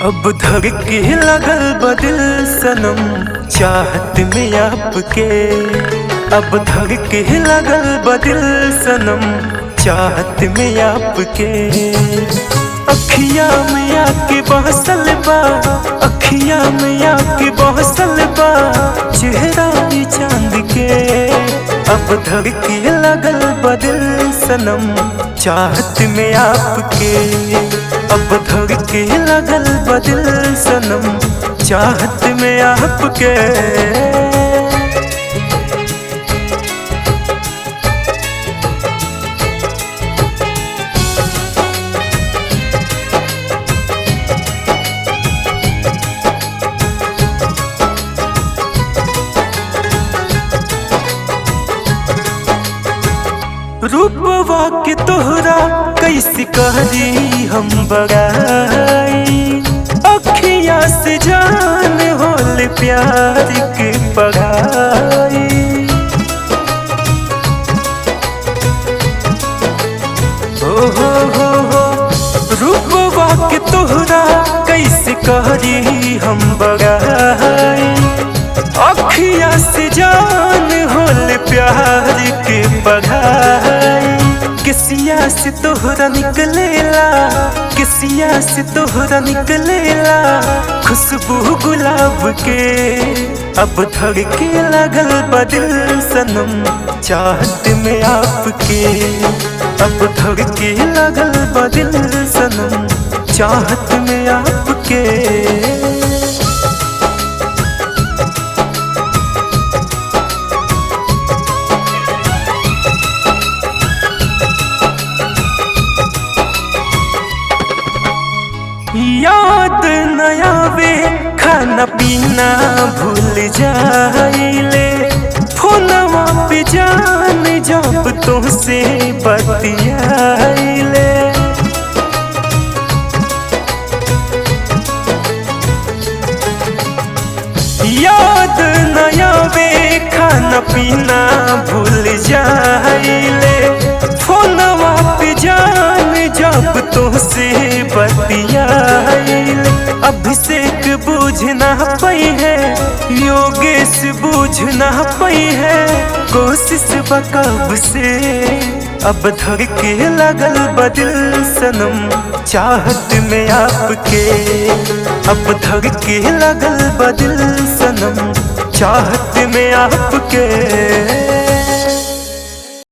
अब धड़के लगल बदिल सनम चाहत में आपके। अब धड़के लगल बदिल सनम चाहत में आपके। अखियाँ में आके बहसल बा, अखियाँ में आके बहसल बा चेहरा ही चांद के। अब धड़के लगल बदिल सनम चाहत में आपके। अब धड़के लगल बदिल सनम चाहत में आपके। रूपवा के तोहरा कैसे कहरी हम बड़ाई। अखियाँ से जान होल प्यार के पढ़ाई। हो रूपवा के तोहरा कैसे कहरी हम बड़ाई। अखियाँ से जान होल प्यार के पढ़ाई। किसिया से तोहरा निकलेला, किसिया से तोहरा निकलेला खुशबू गुलाब के। अब धड़के लगल बदिल सनम चाहत में आपके। अब धड़के लगल बदिल सनम चाहत में आपके। याद न आवे खाना पीना भूल जाइले। फोनवा पे जान जब तुमसे बतियाइले। याद न आवे खाना पीना भूल जाइले। फोनवा पे जान जब तुमसे बतियाइले। अभिषेक बूझना पई है, योगेश बूझना पई है कोशिश बकब से। अब धड़के लगल बदिल सनम चाहत में आपके। अब धड़के लगल बदिल सनम चाहत में आपके।